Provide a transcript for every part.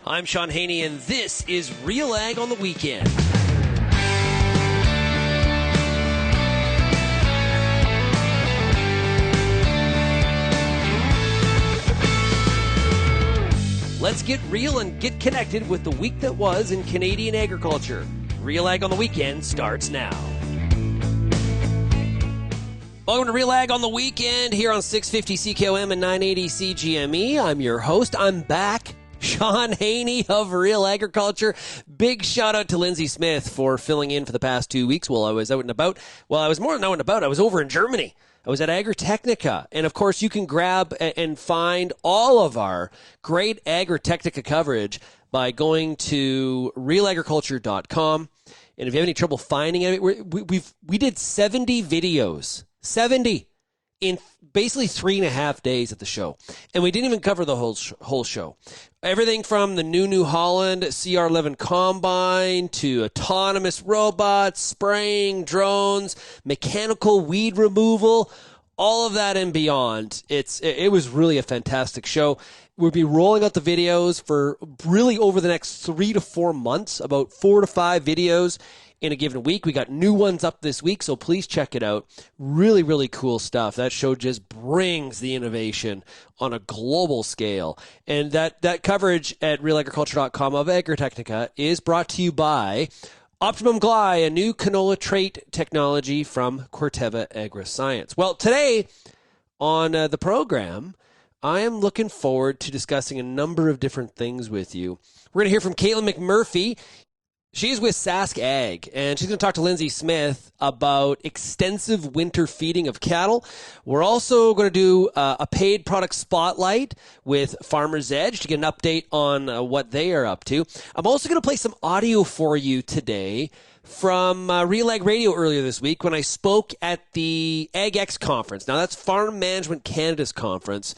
I'm Sean Haney, and this is RealAg on the Weekend. Let's get real and get connected with the week that was in Canadian agriculture. RealAg on the Weekend starts now. Welcome to RealAg on the Weekend here on 650 CKOM and 980 CGME. I'm your host. I'm back. Sean Haney of RealAgriculture. Big shout out to Lindsay Smith for filling in for the past 2 weeks while I was out and about. Well, I was more than out and about. I was over in Germany. I was at Agritechnica. And of course, you can grab and find all of our great Agritechnica coverage by going to realagriculture.com. And if you have any trouble finding it, we did 70 videos. 70 in basically 3.5 days at the show. And we didn't even cover the whole show. Everything from the New Holland CR11 combine to autonomous robots, spraying, drones, mechanical weed removal, all of that and beyond. It was really a fantastic show. We'll be rolling out the videos for really over the next 3 to 4 months, about 4 to 5 videos in a given week. We got new ones up this week, so please check it out. Really, really cool stuff. That show just brings the innovation on a global scale. And that coverage at realagriculture.com of Agritechnica is brought to you by Optimum Gly, a new canola trait technology from Corteva Agriscience. Well, today on the program, I am looking forward to discussing a number of different things with you. We're going to hear from Caitlin McMurphy. She's with Sask Ag, and she's going to talk to Lindsay Smith about extensive winter feeding of cattle. We're also going to do a paid product spotlight with Farmer's Edge to get an update on what they are up to. I'm also going to play some audio for you today from RealAg Radio earlier this week when I spoke at the AgX conference. Now, that's Farm Management Canada's conference.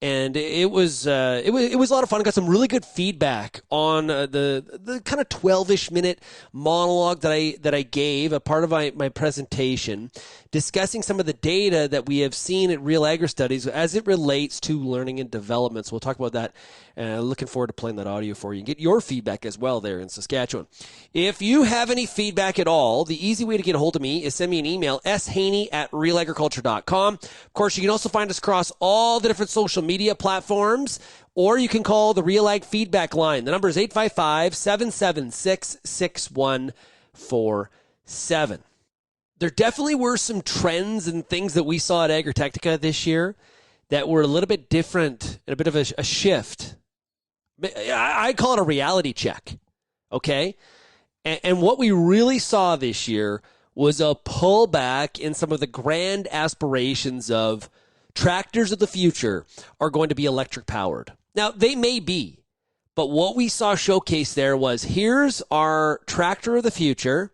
And it was a lot of fun. I got some really good feedback on the kind of 12-ish minute monologue that I gave, a part of my presentation, discussing some of the data that we have seen at Real Agri Studies as it relates to learning and development. So we'll talk about that. Looking forward to playing that audio for you and get your feedback as well there in Saskatchewan. If you have any feedback at all, the easy way to get a hold of me is send me an email, shaney@realagriculture.com. Of course, you can also find us across all the different social media platforms, or you can call the RealAg feedback line. The number is 855-776-6147. There definitely were some trends and things that we saw at Agritechnica this year that were a little bit different and a bit of a shift. I call it a reality check, okay? And what we really saw this year was a pullback in some of the grand aspirations of tractors of the future are going to be electric powered. Now, they may be, but what we saw showcased there was here's our tractor of the future,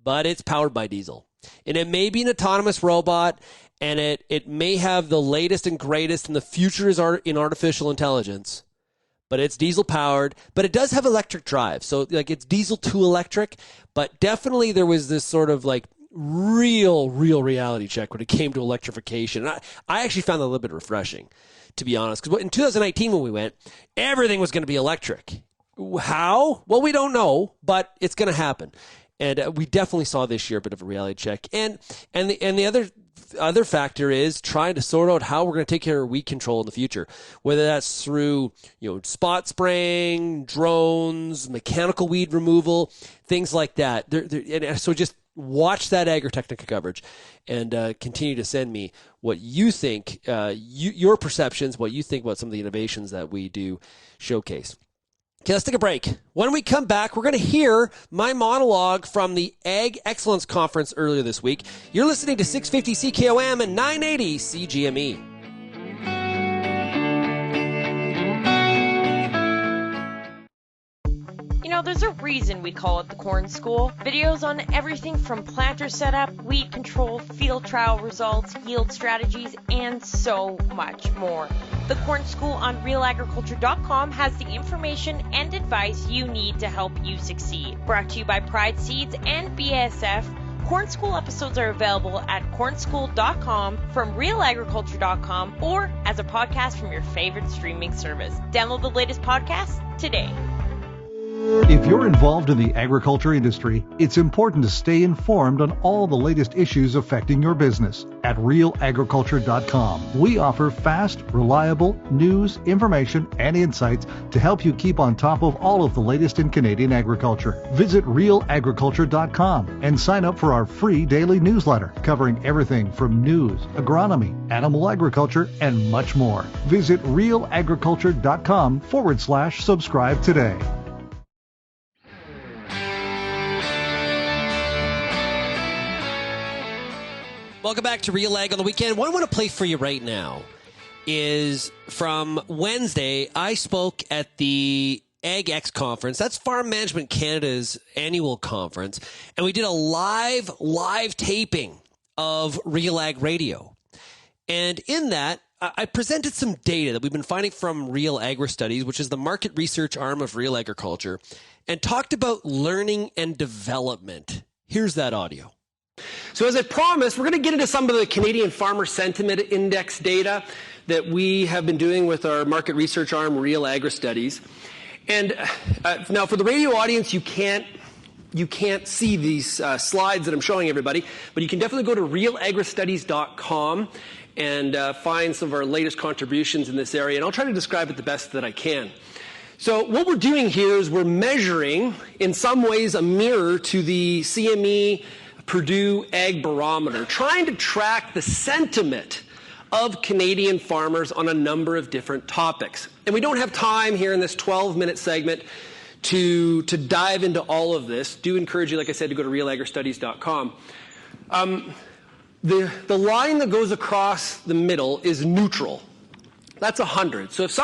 but it's powered by diesel. And it may be an autonomous robot, and it may have the latest and greatest, and the future is in artificial intelligence, but it's diesel powered, but it does have electric drive. So like it's diesel to electric, but definitely there was this sort of like real reality check when it came to electrification. And I actually found that a little bit refreshing, to be honest, because in 2019 when we went, everything was going to be electric. How? Well, we don't know, but it's going to happen. And we definitely saw this year a bit of a reality check. And the other factor is trying to sort out how we're going to take care of weed control in the future, whether that's through spot spraying, drones, mechanical weed removal, things like that. And so just watch that Agritechnica coverage and continue to send me what you think, your perceptions, what you think about some of the innovations that we do showcase. Okay, let's take a break. When we come back, we're going to hear my monologue from the Ag Excellence Conference earlier this week. You're listening to 650 CKOM and 980 CGME. There's a reason we call it the Corn School. Videos on everything from planter setup, weed control, field trial results, yield strategies, and so much more. The Corn School on RealAgriculture.com has the information and advice you need to help you succeed. Brought to you by Pride Seeds and BASF, Corn School episodes are available at cornschool.com, from RealAgriculture.com, or as a podcast from your favorite streaming service. Download the latest podcasts today. If you're involved in the agriculture industry, it's important to stay informed on all the latest issues affecting your business. At RealAgriculture.com, we offer fast, reliable news, information, and insights to help you keep on top of all of the latest in Canadian agriculture. Visit RealAgriculture.com and sign up for our free daily newsletter covering everything from news, agronomy, animal agriculture, and much more. Visit RealAgriculture.com/subscribe today. Welcome back to RealAg on the weekend. What I want to play for you right now is from Wednesday. I spoke at the AgX conference. That's Farm Management Canada's annual conference. And we did a live taping of RealAg Radio. And in that, I presented some data that we've been finding from RealAgri-Studies, which is the market research arm of RealAgriculture, and talked about learning and development. Here's that audio. So as I promised, we're going to get into some of the Canadian Farmer Sentiment Index data that we have been doing with our market research arm, RealAgri-Studies. And now for the radio audience, you can't see these slides that I'm showing everybody, but you can definitely go to RealAgriStudies.com and find some of our latest contributions in this area, and I'll try to describe it the best that I can. So what we're doing here is we're measuring, in some ways, a mirror to the CME Purdue Ag Barometer, trying to track the sentiment of Canadian farmers on a number of different topics. And we don't have time here in this 12-minute segment to dive into all of this. Do encourage you, like I said, to go to RealAgriStudies.com. The line that goes across the middle is neutral. That's 100. So if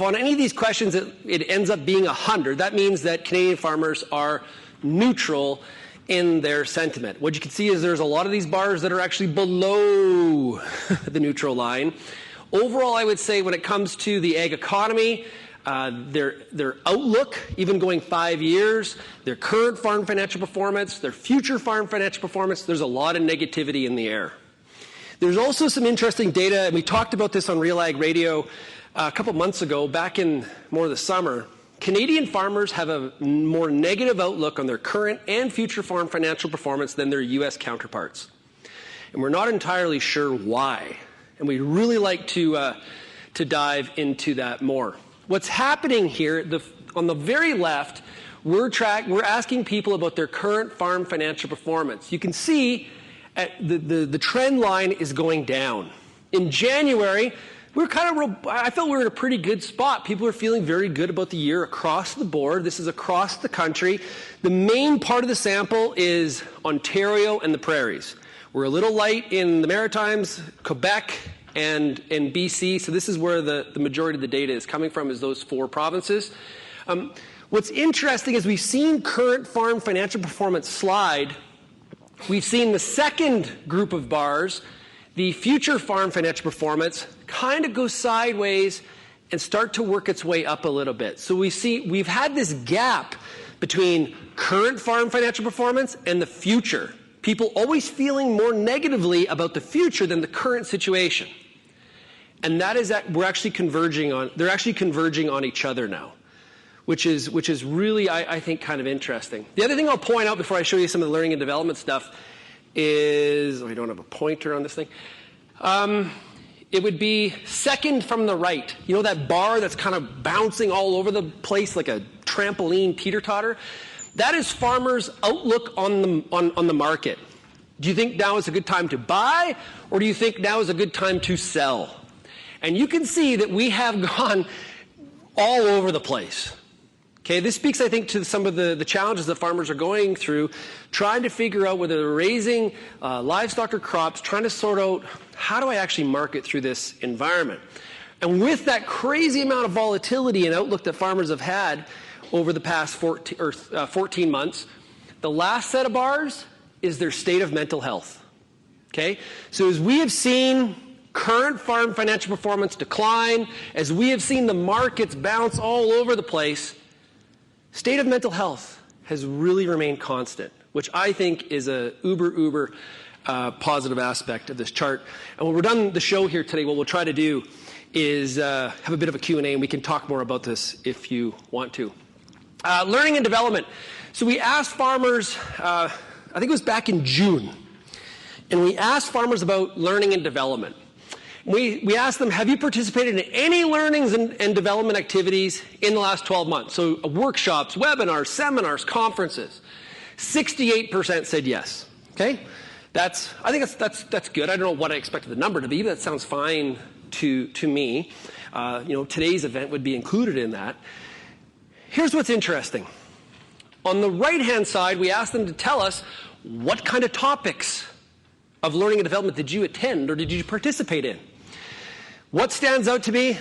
on any of these questions it ends up being 100, that means that Canadian farmers are neutral in their sentiment. What you can see is there's a lot of these bars that are actually below the neutral line. Overall, I would say when it comes to the ag economy, their outlook, even going 5 years, their current farm financial performance, their future farm financial performance, there's a lot of negativity in the air. There's also some interesting data, and we talked about this on RealAg Radio a couple months ago, back in more of the summer. Canadian farmers have a more negative outlook on their current and future farm financial performance than their U.S. counterparts. And we're not entirely sure why. And we'd really like to dive into that more. What's happening here, on the very left, we're asking people about their current farm financial performance. You can see the trend line is going down. In January, I felt we were in a pretty good spot. People are feeling very good about the year across the board. This is across the country. The main part of the sample is Ontario and the prairies. We're a little light in the Maritimes, Quebec, and BC. So this is where the majority of the data is coming from, is those 4 provinces. What's interesting is we've seen current farm financial performance slide. We've seen the second group of bars, the future farm financial performance, kind of go sideways and start to work its way up a little bit. So we've had this gap between current farm financial performance and the future. People always feeling more negatively about the future than the current situation. And that is that they're actually converging on each other now, which is really, I think, kind of interesting. The other thing I'll point out before I show you some of the learning and development stuff is, I don't have a pointer on this thing. It would be second from the right. You know that bar that's kind of bouncing all over the place like a trampoline teeter-totter? That is farmers' outlook on the market. Do you think now is a good time to buy, or do you think now is a good time to sell? And you can see that we have gone all over the place. Okay, this speaks, I think, to some of the challenges that farmers are going through, trying to figure out whether they're raising livestock or crops, trying to sort out how do I actually market through this environment. And with that crazy amount of volatility and outlook that farmers have had over the past 14 months, the last set of bars is their state of mental health. Okay, so as we have seen current farm financial performance decline, as we have seen the markets bounce all over the place, state of mental health has really remained constant, which I think is a uber positive aspect of this chart. And when we're done the show here today, what we'll try to do is have a bit of a Q&A, and we can talk more about this if you want to. Learning and development. So we asked farmers, I think it was back in June, and we asked farmers about learning and development. We asked them, have you participated in any learnings and development activities in the last 12 months? So workshops, webinars, seminars, conferences. 68% said yes. Okay? I think that's good. I don't know what I expected the number to be, but that sounds fine to me. Today's event would be included in that. Here's what's interesting. On the right-hand side, we asked them to tell us what kind of topics of learning and development did you attend or did you participate in? What stands out to me,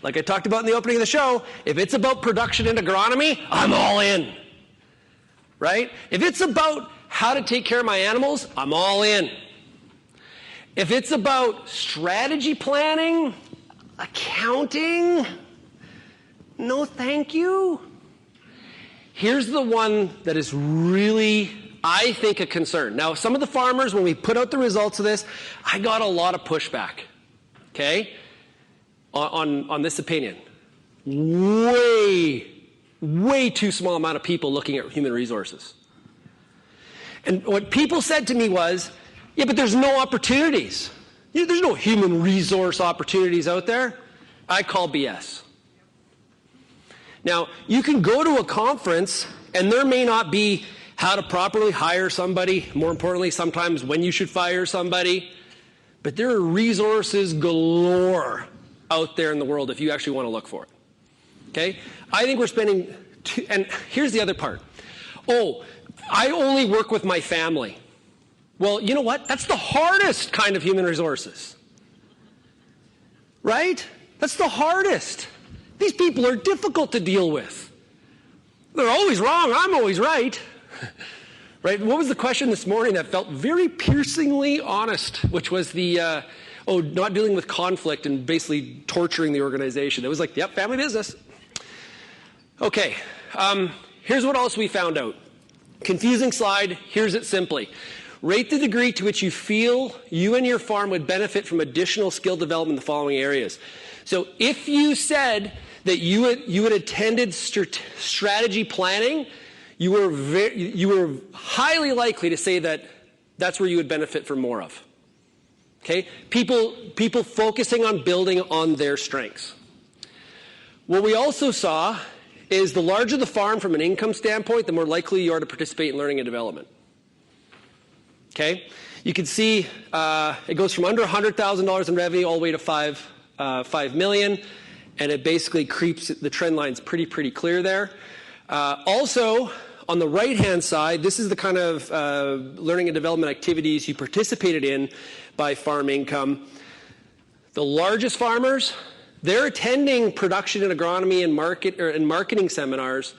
like I talked about in the opening of the show, if it's about production and agronomy, I'm all in. Right? If it's about how to take care of my animals, I'm all in. If it's about strategy planning, accounting, no thank you. Here's the one that is really, I think, a concern. Now, some of the farmers, when we put out the results of this, I got a lot of pushback, okay, on this opinion. Way too small amount of people looking at human resources. And what people said to me was, yeah, but there's no opportunities. There's no human resource opportunities out there. I call BS. Now, you can go to a conference, and there may not be how to properly hire somebody, more importantly, sometimes when you should fire somebody, but there are resources galore out there in the world if you actually want to look for it. Okay? I think we're spending, and here's the other part. Oh, I only work with my family. Well, you know what? That's the hardest kind of human resources. Right? That's the hardest. These people are difficult to deal with. They're always wrong. I'm always right. Right? What was the question this morning that felt very piercingly honest, which was the, not dealing with conflict and basically torturing the organization. It was like, yep, family business. Okay. Here's what else we found out. Confusing slide. Here's it simply. Rate the degree to which you feel you and your farm would benefit from additional skill development in the following areas. So if you said that you had attended strategy planning, you were highly likely to say that that's where you would benefit from more of. Okay? People focusing on building on their strengths. What we also saw is the larger the farm from an income standpoint, the more likely you are to participate in learning and development. Okay? You can see it goes from under $100,000 in revenue all the way to $5 million, and it basically creeps, the trend line's pretty clear there. Also, on the right-hand side, this is the kind of learning and development activities you participated in by farm income. The largest farmers, they're attending production and agronomy and marketing seminars.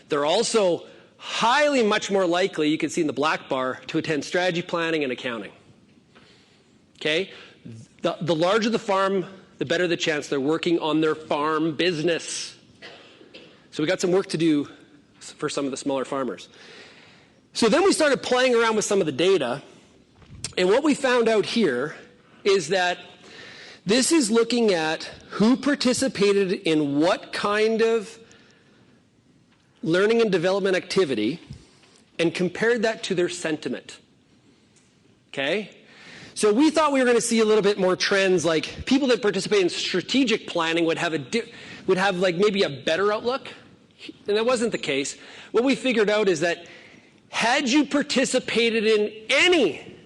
They're also highly much more likely, you can see in the black bar, to attend strategy planning and accounting. Okay? The larger the farm, the better the chance they're working on their farm business. So we got some work to do for some of the smaller farmers. So then we started playing around with some of the data, and what we found out here is that this is looking at who participated in what kind of learning and development activity and compared that to their sentiment. Okay? So we thought we were going to see a little bit more trends, like people that participate in strategic planning would have like maybe a better outlook, and that wasn't the case. What we figured out is that had you participated in any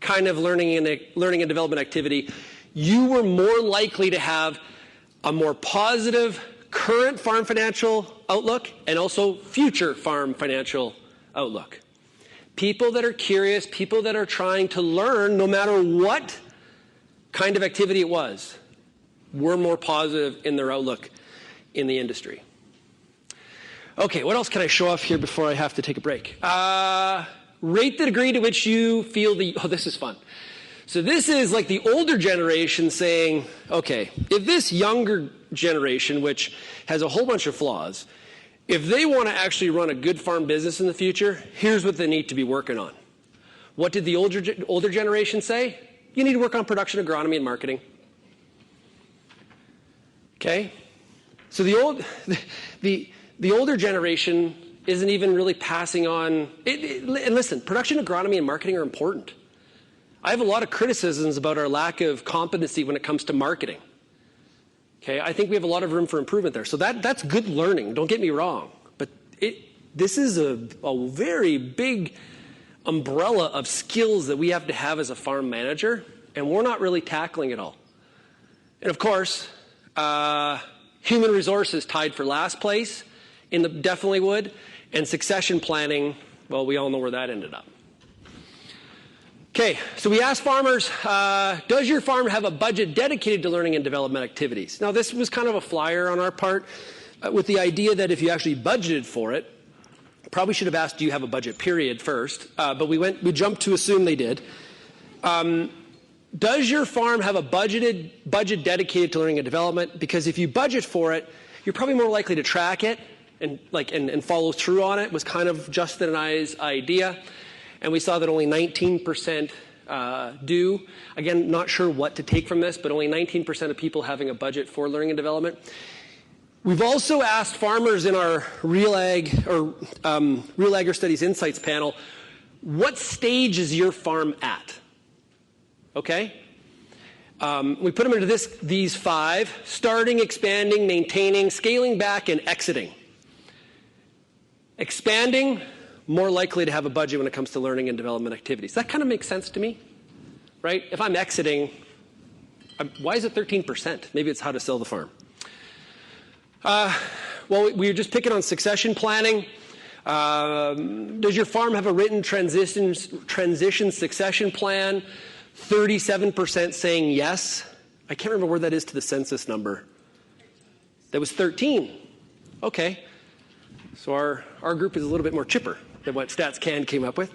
kind of learning and development activity, you were more likely to have a more positive current farm financial outlook and also future farm financial outlook. People that are curious, people that are trying to learn, no matter what kind of activity it was, were more positive in their outlook in the industry. Okay, what else can I show off here before I have to take a break? Rate the degree to which you feel this is fun. So this is like the older generation saying, okay, if this younger generation, which has a whole bunch of flaws, if they want to actually run a good farm business in the future, here's what they need to be working on. What did the older generation say? You need to work on production, agronomy, and marketing. Okay? So the older generation isn't even really passing on. And listen, production, agronomy, and marketing are important. I have a lot of criticisms about our lack of competency when it comes to marketing. Okay, I think we have a lot of room for improvement there. So that's good learning, don't get me wrong. But this is a very big umbrella of skills that we have to have as a farm manager, and we're not really tackling it all. And of course, human resources tied for last place in the definitely would, and succession planning, well, we all know where that ended up. Okay, so we asked farmers, does your farm have a budget dedicated to learning and development activities? Now, this was kind of a flyer on our part with the idea that if you actually budgeted for it, probably should have asked, do you have a budget period first? But we jumped to assume they did. Does your farm have a budget dedicated to learning and development? Because if you budget for it, you're probably more likely to track it and follow through on it, was kind of Justin and I's idea. And we saw that only 19% do. Again, not sure what to take from this, but only 19% of people having a budget for learning and development. We've also asked farmers in our RealAg or Real Agri Studies Insights panel, what stage is your farm at? Okay? We put them into these 5: starting, expanding, maintaining, scaling back, and exiting. Expanding, more likely to have a budget when it comes to learning and development activities. That kind of makes sense to me, right? If I'm exiting, why is it 13%? Maybe it's how to sell the farm. Well, we were just picking on succession planning. Does your farm have a written transition succession plan? 37% saying yes. I can't remember where that is to the census number. That was 13. Okay. So our group is a little bit more chipper than what StatsCan came up with.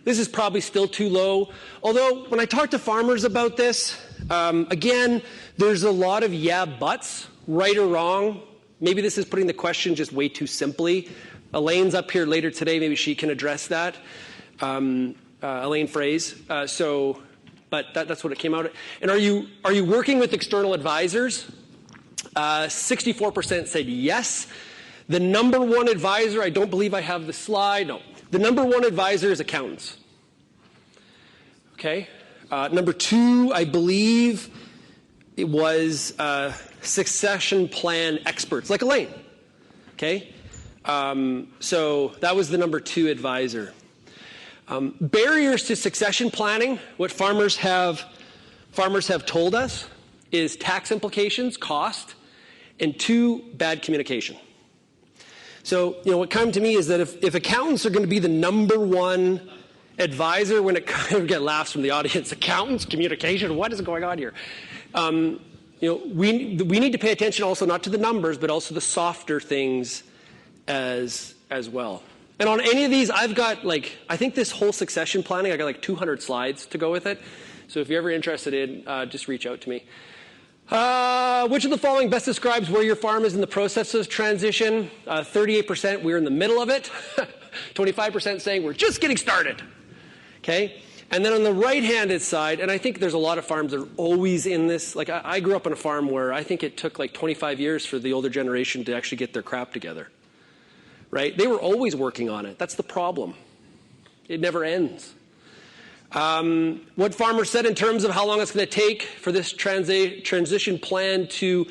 This is probably still too low. Although, when I talk to farmers about this, again, there's a lot of yeah buts, right or wrong. Maybe this is putting the question just way too simply. Elaine's up here later today. Maybe she can address that. Elaine Fraze. But that's what it came out. And are you working with external advisors? 64% said yes. The number one advisor, I don't believe I have the slide. No. The number one advisor is accountants. Okay. Number 2, I believe it was succession plan experts, like Elaine. Okay. So that was the number 2 advisor. Barriers to succession planning, what farmers have told us, is tax implications, cost, and 2, bad communication. So, what came to me is that if accountants are going to be the number one advisor when it comes, we get laughs from the audience, accountants, communication, what is going on here? We need to pay attention also not to the numbers, but also the softer things as well. And on any of these, I've got I think this whole succession planning, I got 200 slides to go with it. So if you're ever interested in, just reach out to me. Which of the following best describes where your farm is in the process of transition? 38%, we're in the middle of it. 25% saying we're just getting started. Okay? And then on the right-handed side, and I think there's a lot of farms that are always in this. I grew up on a farm where I think it took 25 years for the older generation to actually get their crap together. Right? They were always working on it. That's the problem. It never ends. What farmers said in terms of how long it's going to take for this transition plan to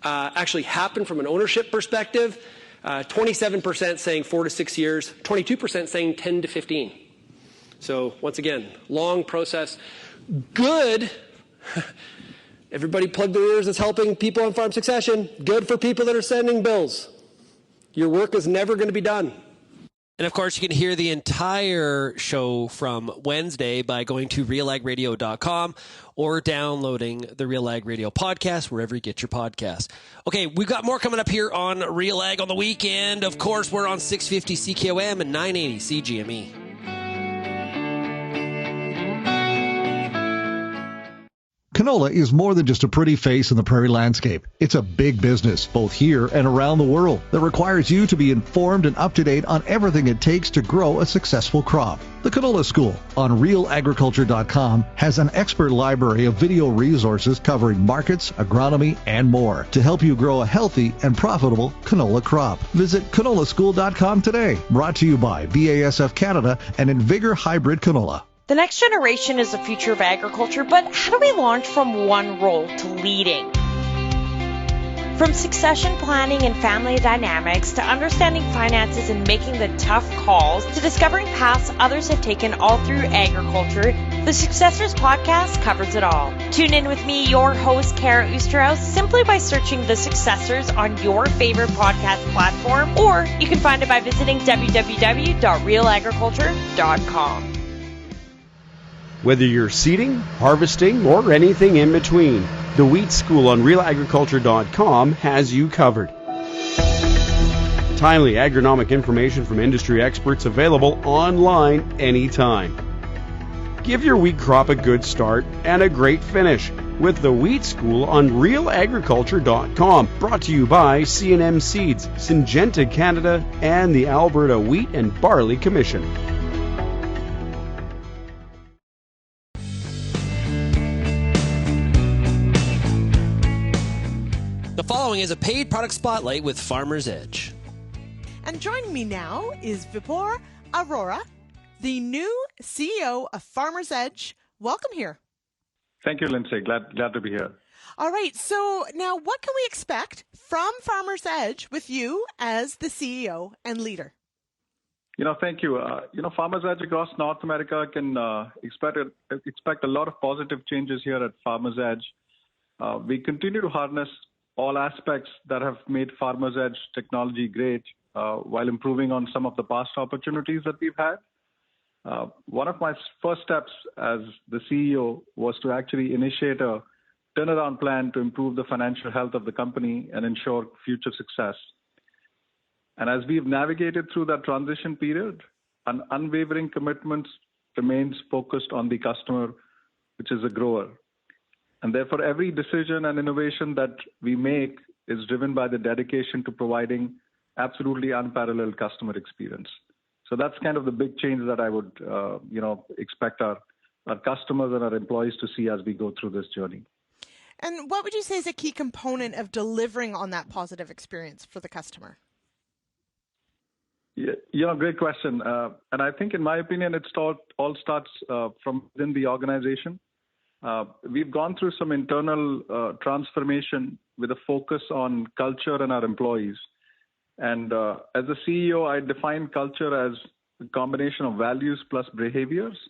actually happen from an ownership perspective, 27% saying 4 to 6 years, 22% saying 10 to 15. So once again, long process. Good. Everybody plug their ears. It's helping people on farm succession. Good for people that are sending bills. Your work is never going to be done. And of course, you can hear the entire show from Wednesday by going to RealAgRadio.com or downloading the Real Ag Radio podcast wherever you get your podcasts. Okay, we've got more coming up here on Real Ag on the weekend. Of course, we're on 650 CKOM and 980 CGME. Canola is more than just a pretty face in the prairie landscape. It's a big business, both here and around the world, that requires you to be informed and up to date on everything it takes to grow a successful crop. The Canola School on RealAgriculture.com has an expert library of video resources covering markets, agronomy, and more to help you grow a healthy and profitable canola crop. Visit canolaschool.com today. Brought to you by BASF Canada and Invigor Hybrid Canola. The next generation is the future of agriculture, but how do we launch from one role to leading? From succession planning and family dynamics to understanding finances and making the tough calls to discovering paths others have taken all through agriculture, the Successors Podcast covers it all. Tune in with me, your host, Kara Oosterhuis, simply by searching The Successors on your favorite podcast platform, or you can find it by visiting www.realagriculture.com. Whether you're seeding, harvesting, or anything in between, the Wheat School on RealAgriculture.com has you covered. Timely agronomic information from industry experts available online anytime. Give your wheat crop a good start and a great finish with the Wheat School on RealAgriculture.com. Brought to you by C&M Seeds, Syngenta Canada, and the Alberta Wheat and Barley Commission. The following is a paid product spotlight with Farmer's Edge. And joining me now is Vipor Arora, the new CEO of Farmer's Edge. Welcome here. Thank you, Lindsay. Glad to be here. All right. So now what can we expect from Farmer's Edge with you as the CEO and leader? Thank you. Farmers Edge across North America can expect a lot of positive changes here at Farmers Edge. We continue to harness all aspects that have made Farmers Edge technology great while improving on some of the past opportunities that we've had. One of my first steps as the CEO was to actually initiate a turnaround plan to improve the financial health of the company and ensure future success. And as we've navigated through that transition period, an unwavering commitment remains focused on the customer, which is a grower. And therefore, every decision and innovation that we make is driven by the dedication to providing absolutely unparalleled customer experience. So that's kind of the big change that I would, expect our customers and our employees to see as we go through this journey. And what would you say is a key component of delivering on that positive experience for the customer? Yeah, great question. And I think, in my opinion, it all starts from within the organization. We've gone through some internal transformation with a focus on culture and our employees. And as a CEO, I define culture as a combination of values plus behaviors.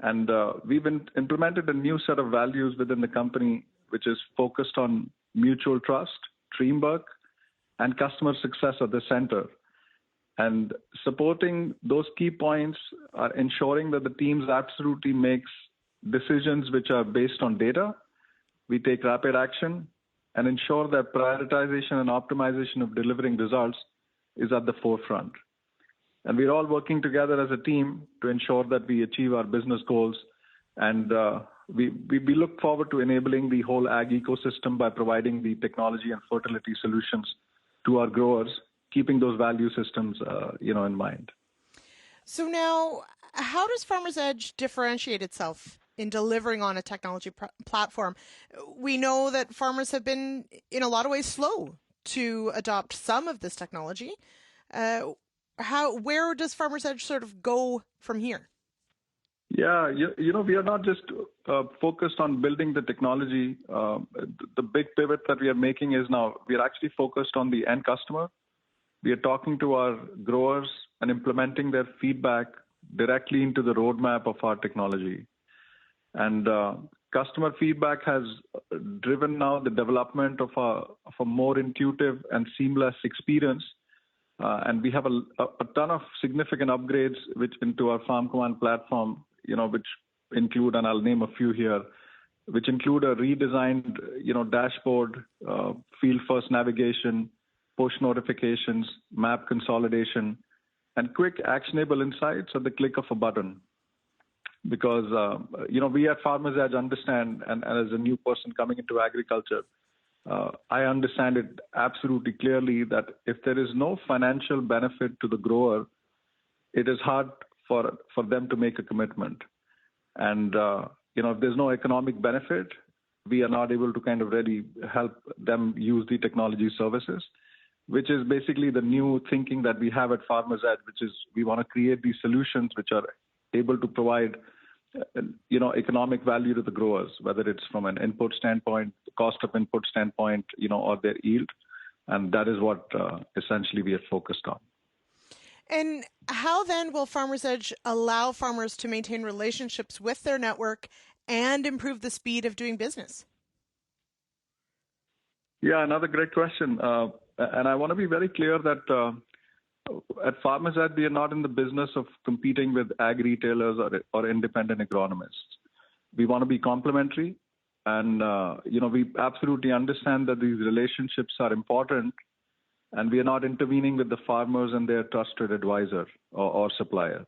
And we've implemented a new set of values within the company, which is focused on mutual trust, teamwork, and customer success at the center. And supporting those key points are ensuring that the teams absolutely makes decisions which are based on data. We take rapid action and ensure that prioritization and optimization of delivering results is at the forefront. And we're all working together as a team to ensure that we achieve our business goals. And we look forward to enabling the whole ag ecosystem by providing the technology and fertility solutions to our growers, keeping those value systems, in mind. So now, how does Farmer's Edge differentiate itself in delivering on a technology platform? We know that farmers have been, in a lot of ways, slow to adopt some of this technology. Where does Farmer's Edge sort of go from here? Yeah, we are not just focused on building the technology. The big pivot that we are making is now we are actually focused on the end customer. We are talking to our growers and implementing their feedback directly into the roadmap of our technology. And customer feedback has driven now the development of a more intuitive and seamless experience. And we have a ton of significant upgrades into our Farm Command platform, which include, and I'll name a few here, which include a redesigned, dashboard, field first navigation, push notifications, map consolidation, and quick actionable insights at the click of a button. because, we at Farmers Edge understand, and as a new person coming into agriculture, I understand it absolutely clearly that if there is no financial benefit to the grower, it is hard for them to make a commitment. And, if there's no economic benefit, we are not able to kind of really help them use the technology services, which is basically the new thinking that we have at Farmers Edge, which is we want to create these solutions which are able to provide, economic value to the growers, whether it's from an input standpoint, cost of input standpoint, or their yield. And that is what essentially we are focused on. And how then will Farmers Edge allow farmers to maintain relationships with their network and improve the speed of doing business? Yeah, another great question. And I want to be very clear that at Farmers Edge, we are not in the business of competing with ag retailers or independent agronomists. We want to be complementary. And, we absolutely understand that these relationships are important. And we are not intervening with the farmers and their trusted advisor or supplier.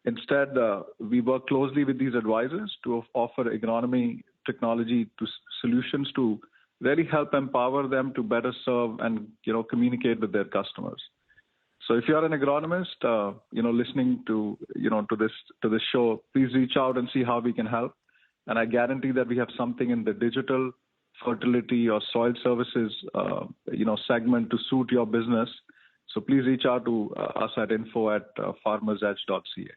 Instead, we work closely with these advisors to offer agronomy technology solutions to really help empower them to better serve and communicate with their customers. So if you're an agronomist, listening to this show, please reach out and see how we can help. And I guarantee that we have something in the digital fertility or soil services, segment to suit your business. So please reach out to us at info@farmersedge.ca.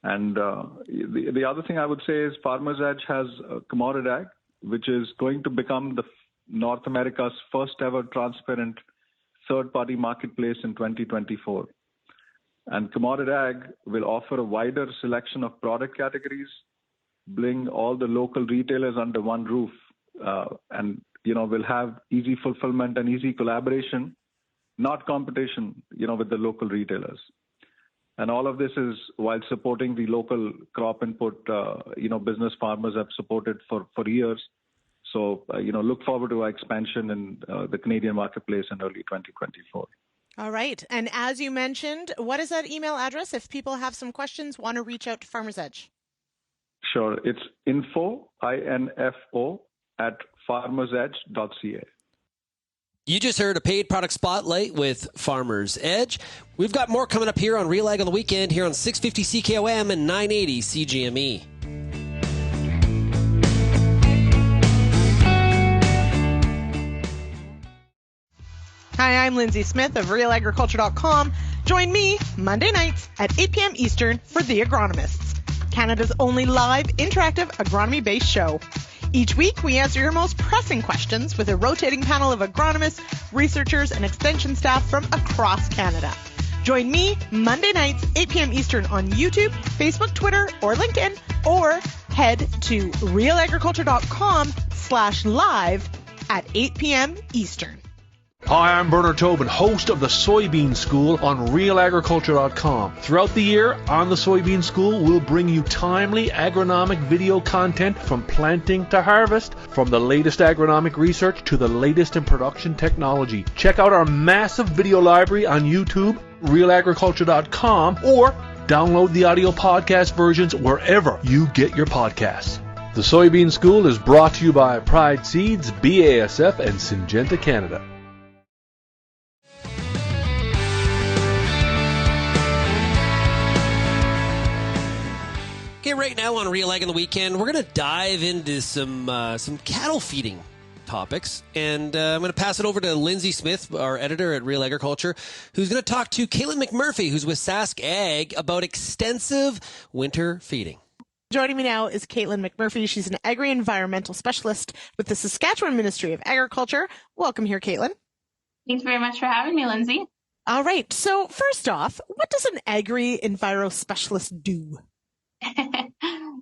And the other thing I would say is Farmers Edge has RealAg, which is going to become the North America's first ever transparent third-party marketplace in 2024. And RealAg will offer a wider selection of product categories, bring all the local retailers under one roof, and will have easy fulfillment and easy collaboration, not competition, with the local retailers. And all of this is while supporting the local crop input, business farmers have supported for years. So, look forward to our expansion in the Canadian marketplace in early 2024. All right. And as you mentioned, what is that email address if people have some questions, want to reach out to Farmers Edge? Sure. It's info, I-N-F-O, @farmersedge.ca. You just heard a paid product spotlight with Farmers Edge. We've got more coming up here on RealAg on the weekend here on 650 CKOM and 980 CGME. Hi, I'm Lindsay Smith of RealAgriculture.com. Join me Monday nights at 8 p.m. Eastern for The Agronomists, Canada's only live, interactive, agronomy-based show. Each week, we answer your most pressing questions with a rotating panel of agronomists, researchers, and extension staff from across Canada. Join me Monday nights, 8 p.m. Eastern on YouTube, Facebook, Twitter, or LinkedIn, or head to realagriculture.com/live at 8 p.m. Eastern. Hi, I'm Bernard Tobin, host of the Soybean School on RealAgriculture.com. Throughout the year, on the Soybean School, we'll bring you timely agronomic video content from planting to harvest, from the latest agronomic research to the latest in production technology. Check out our massive video library on YouTube, RealAgriculture.com, or download the audio podcast versions wherever you get your podcasts. The Soybean School is brought to you by Pride Seeds, BASF, and Syngenta Canada. Okay, right now on RealAg on the weekend, we're going to dive into some cattle feeding topics, and I'm going to pass it over to Lindsay Smith, our editor at Real Agriculture, who's going to talk to Caitlin McMurphy, who's with Sask Ag, about extensive winter feeding. Joining me now is Caitlin McMurphy. She's an agri-environmental specialist with the Saskatchewan Ministry of Agriculture. Welcome here, Caitlin. Thanks very much for having me, Lindsay. All right. So first off, what does an agri-enviro specialist do?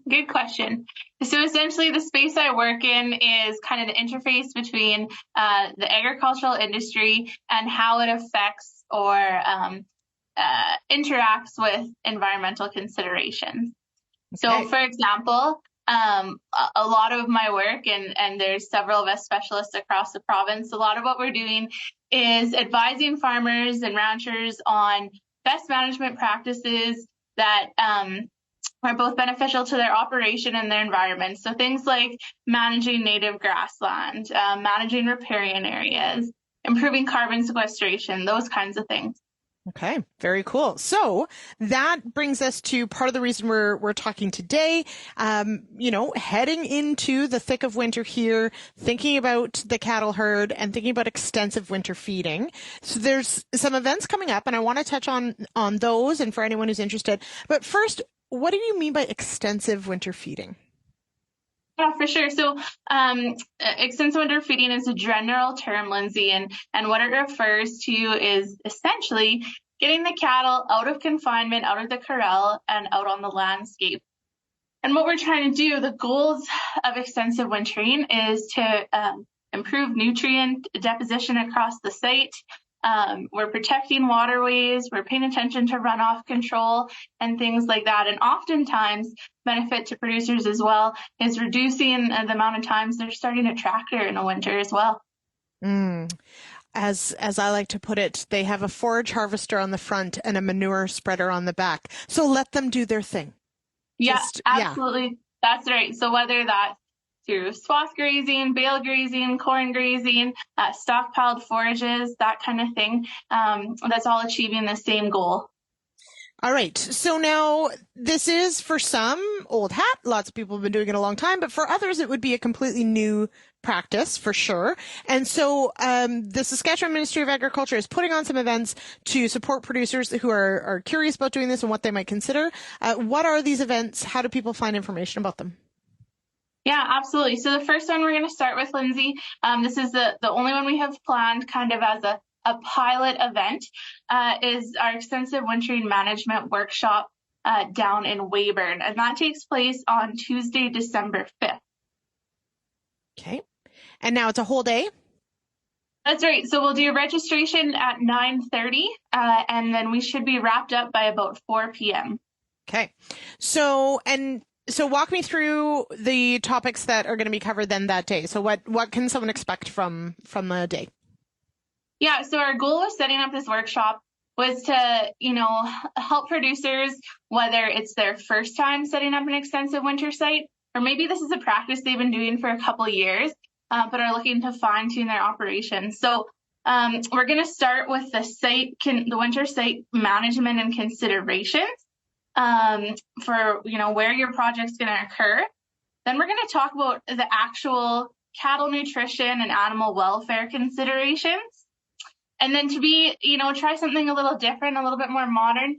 Good question. So essentially the space I work in is kind of the interface between the agricultural industry and how it affects or interacts with environmental considerations. Okay. So for example, a lot of my work, and there's several of us specialists across the province, a lot of what we're doing is advising farmers and ranchers on best management practices that are both beneficial to their operation and their environment. So things like managing native grassland, managing riparian areas, improving carbon sequestration, those kinds of things. Okay, very cool. So that brings us to part of the reason we're talking today. Heading into the thick of winter here, thinking about the cattle herd and thinking about extensive winter feeding. So there's some events coming up, and I want to touch on those, and for anyone who's interested. But first, what do you mean by extensive winter feeding? Yeah, for sure. So extensive winter feeding is a general term, Lindsay, and what it refers to is essentially getting the cattle out of confinement, out of the corral, and out on the landscape. And what we're trying to do, the goals of extensive wintering is to improve nutrient deposition across the site. We're protecting waterways, we're paying attention to runoff control and things like that. And oftentimes, benefit to producers as well is reducing the amount of times they're starting a tractor in the winter as well. As I like to put it, they have a forage harvester on the front and a manure spreader on the back. So let them do their thing. Yeah, absolutely. That's right. So whether that's through swath grazing, bale grazing, corn grazing, stockpiled forages, that kind of thing, that's all achieving the same goal. All right. So now this is for some old hat. Lots of people have been doing it a long time, but for others, it would be a completely new practice for sure. And so the Saskatchewan Ministry of Agriculture is putting on some events to support producers who are curious about doing this and what they might consider. What are these events? How do people find information about them? Yeah, absolutely. So the first one we're going to start with, Lindsay, this is the only one we have planned kind of as a pilot event, is our extensive wintering management workshop down in Weyburn. And that takes place on Tuesday, December 5th. Okay. And now it's a whole day? That's right. So we'll do registration at 9:30, and then we should be wrapped up by about 4 p.m. Okay. So walk me through the topics that are going to be covered then that day. So what can someone expect from the day? Yeah, so our goal of setting up this workshop was to, help producers, whether it's their first time setting up an extensive winter site, or maybe this is a practice they've been doing for a couple of years, but are looking to fine tune their operations. So we're going to start with the winter site management and considerations for, where your project's going to occur. Then we're going to talk about the actual cattle nutrition and animal welfare considerations. And then to be, try something a little different, a little bit more modern.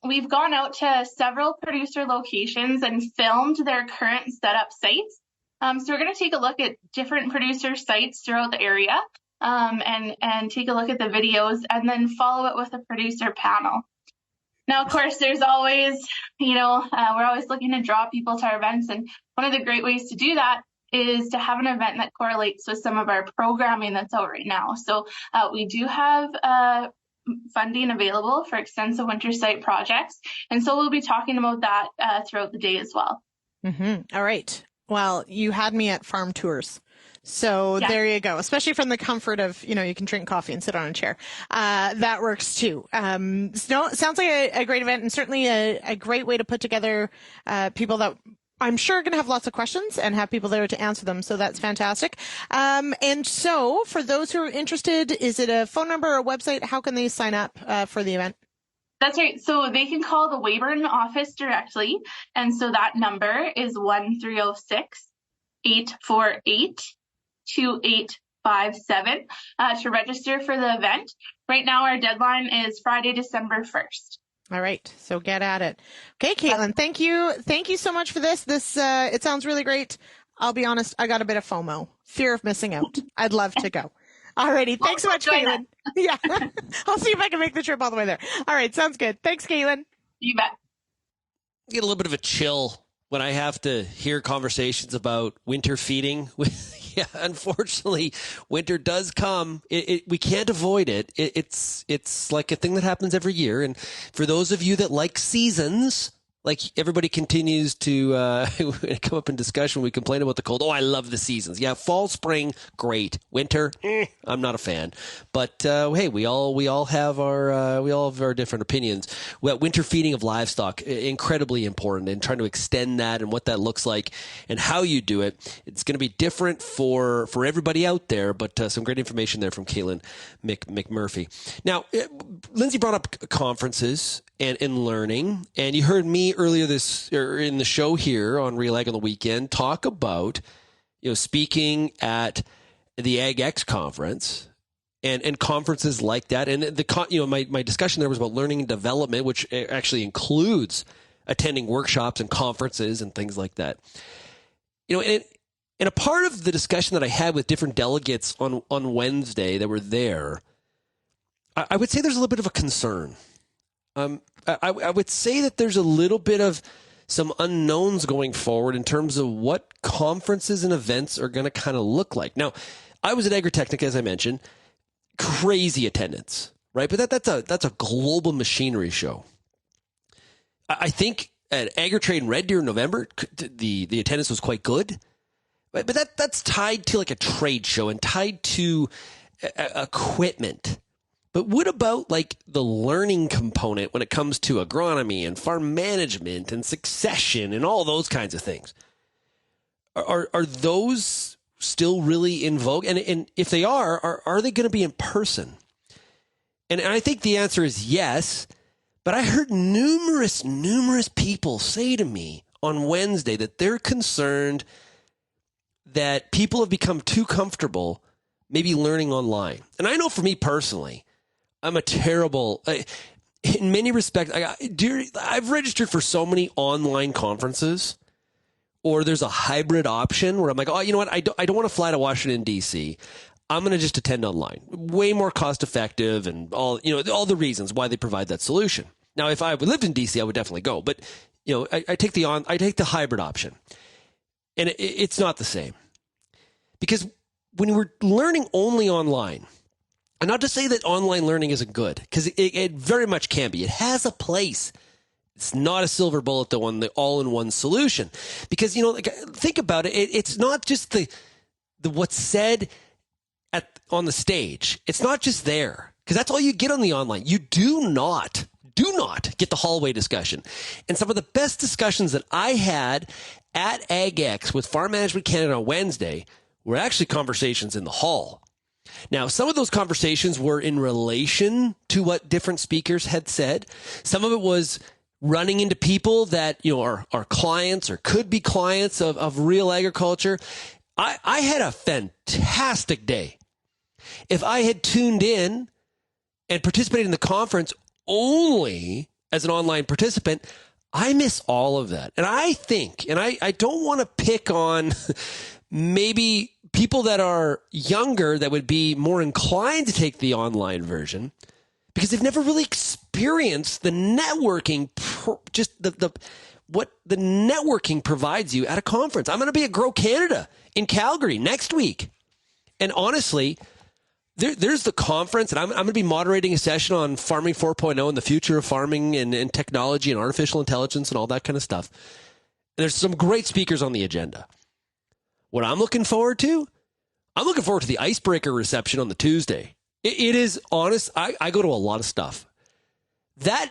We've gone out to several producer locations and filmed their current setup sites. So we're going to take a look at different producer sites throughout the area and take a look at the videos and then follow it with a producer panel. Now, of course, there's always, we're always looking to draw people to our events. And one of the great ways to do that is to have an event that correlates with some of our programming that's out right now. So we do have funding available for extensive winter site projects. And so we'll be talking about that throughout the day as well. Mm-hmm. All right. Well, you had me at farm tours. So yeah. There you go. Especially from the comfort of, you can drink coffee and sit on a chair. That works too. So sounds like a great event and certainly a great way to put together people that I'm sure are going to have lots of questions and have people there to answer them. So that's fantastic. And so for those who are interested, is it a phone number or a website? How can they sign up for the event? That's right. So they can call the Weyburn office directly. And so that number is 1-306-848-2857 to register for the event. Right now, our deadline is Friday, December 1st. All right. So get at it. Okay, Caitlin, thank you. Thank you so much for this. It sounds really great. I'll be honest, I got a bit of FOMO, fear of missing out. I'd love to go. All righty. Thanks so much, Caitlin. Yeah. I'll see if I can make the trip all the way there. All right. Sounds good. Thanks, Caitlin. You bet. I get a little bit of a chill when I have to hear conversations about winter feeding. Yeah, unfortunately, winter does come. We can't avoid it. It's like a thing that happens every year. And for those of you that like seasons, Like everybody continues to come up in discussion. We complain about the cold. Oh, I love the seasons. Yeah, fall, spring, great. Winter, I'm not a fan. But hey, we all have our different opinions. Well, winter feeding of livestock, incredibly important, and trying to extend that and what that looks like and how you do it. It's going to be different for everybody out there. But some great information there from Caitlin McMurphy. Now, Lindsay brought up conferences and learning, and you heard me earlier in the show here on RealAg on the weekend talk about speaking at the AgX conference and conferences like that, and my discussion there was about learning and development, which actually attending workshops and conferences and things like that. And a part of the discussion that I had with different delegates on Wednesday that were there, I would say there's a little bit of a concern. I would say that there's a little bit of some unknowns going forward in terms of what conferences and events are going to kind of look like. Now, I was at Agritechnica, as I mentioned, crazy attendance, right? But that's a global machinery show. I think at Agritrade in Red Deer in November, the attendance was quite good, but that's tied to like a trade show and tied to equipment. But what about like the learning component when it comes to agronomy and farm management and succession and all those kinds of things? Are those still really in vogue? And if they are they going to be in person? And I think the answer is yes. But I heard numerous people say to me on Wednesday that they're concerned that people have become too comfortable maybe learning online. And I know for me personally, I'm a terrible, in many respects, I've registered for so many online conferences, or there's a hybrid option where I'm like, oh, you know what? I don't want to fly to Washington, D.C. I'm going to just attend online. Way more cost effective and all the reasons why they provide that solution. Now, if I lived in D.C., I would definitely go. But, I take the hybrid option. And it's not the same. Because when we're learning only online, and not to say that online learning isn't good, because it very much can be. It has a place. It's not a silver bullet, though, on the all-in-one solution. Because, think about it. It's not just the what's said on the stage. It's not just there, because that's all you get on the online. You do not get the hallway discussion. And some of the best discussions that I had at AgX with Farm Management Canada on Wednesday were actually conversations in the hall. Now, some of those conversations were in relation to what different speakers had said. Some of it was running into people that, are clients or could be clients of RealAgriculture. I had a fantastic day. If I had tuned in and participated in the conference only as an online participant, I miss all of that. And I think, and I don't want to pick on maybe people that are younger that would be more inclined to take the online version because they've never really experienced the networking, what the networking provides you at a conference. I'm going to be at Grow Canada in Calgary next week. And honestly, there's the conference, and I'm going to be moderating a session on Farming 4.0 and the future of farming and technology and artificial intelligence and all that kind of stuff. And there's some great speakers on the agenda. What I'm looking forward to the icebreaker reception on the Tuesday. It is honest. I go to a lot of stuff. That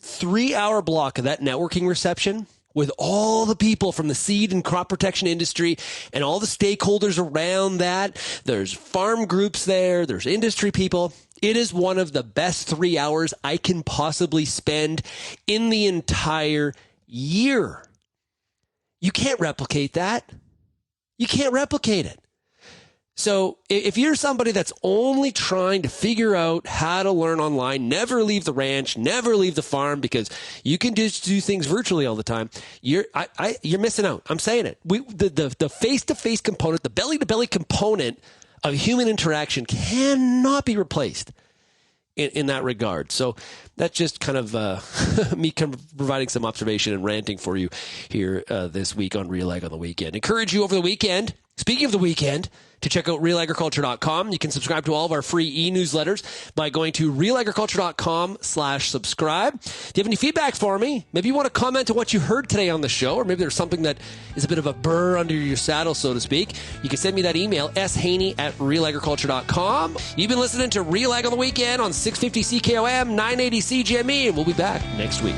3-hour block of that networking reception with all the people from the seed and crop protection industry and all the stakeholders around that. There's farm groups there. There's industry people. It is one of the best 3 hours I can possibly spend in the entire year. You can't replicate that. You can't replicate it. So if you're somebody that's only trying to figure out how to learn online, never leave the ranch, never leave the farm because you can just do things virtually all the time, you're missing out. I'm saying it. The face-to-face component, the belly-to-belly component of human interaction cannot be replaced in that regard. So that's just kind of me providing some observation and ranting for you here this week on RealAg on the weekend. Encourage you over the weekend Speaking of the weekend, to check out RealAgriculture.com, you can subscribe to all of our free e-newsletters by going to RealAgriculture.com/subscribe. Do you have any feedback for me? Maybe you want to comment on what you heard today on the show, or maybe there's something that is a bit of a burr under your saddle, so to speak. You can send me that email, shaney@RealAgriculture.com. You've been listening to Real Ag on the Weekend on 650 CKOM, 980 CGME, and we'll be back next week.